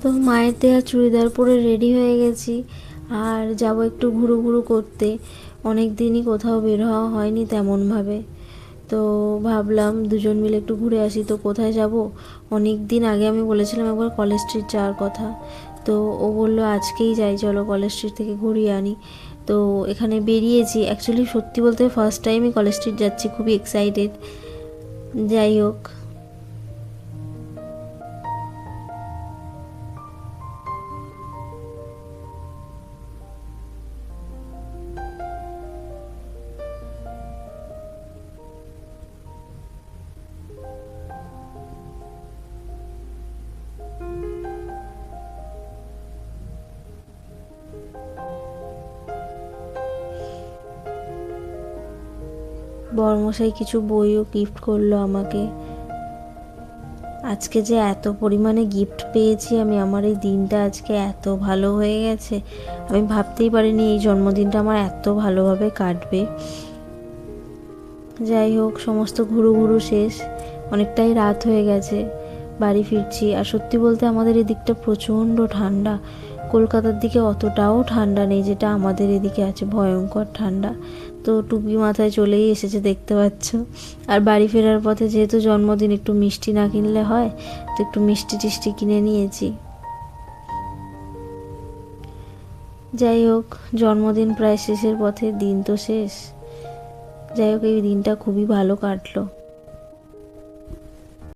তো মায়ের দেওয়া চুড়িদার পরে রেডি হয়ে গেছি, আর যাব একটু ঘুরু ঘুরু করতে। অনেক দিনই কোথাও বের হওয়া হয়নি তেমনভাবে। তো ভাবলাম দুজন মিলে একটু ঘুরে আসি। তো কোথায় যাব? অনেক দিন আগে আমি বলেছিলাম একবার কলেজ স্ট্রিট যাওয়ার কথা। তো ও বললো আজকেই যাই, চলো কলেজ স্ট্রিট থেকে ঘুরিয়ে আনি। তো এখানে বেরিয়েছি। অ্যাকচুয়ালি সত্যি বলতে ফার্স্ট টাইমই কলেজ স্ট্রিট যাচ্ছি, খুবই এক্সাইটেড। যাই হোক, বড়মশাই কিছু বইও গিফট করলো আমাকে। আজকে যে এত পরিমাণে গিফট পেয়েছি আমি, আমার এই দিনটা আজকে এত ভালো হয়ে গেছে। আমি ভাবতেই পারিনি এই জন্মদিনটা আমার এত ভালোভাবে কাটবে। যাই হোক, সমস্ত ঘুরু ঘুরু শেষ, অনেকটাই রাত হয়ে গেছে, বাড়ি ফিরছি। আর সত্যি বলতে আমাদের এদিকটা প্রচণ্ড ঠান্ডা। কলকাতার দিকে অতটাও ঠান্ডা নেই যেটা আমাদের এদিকে আছে, ভয়ঙ্কর ঠান্ডা। তো টুপি মাথায় চলেই এসেছে, দেখতে পাচ্ছ। আর বাড়ি ফেরার পথে যেহেতু জন্মদিন, একটু মিষ্টি না কিনলে হয়, তো একটু মিষ্টি টিষ্টি কিনে নিয়েছি। যাই হোক, জন্মদিন প্রায় শেষের পথে, দিন তো শেষ। যাই হোক, এই দিনটা খুবই ভালো কাটলো।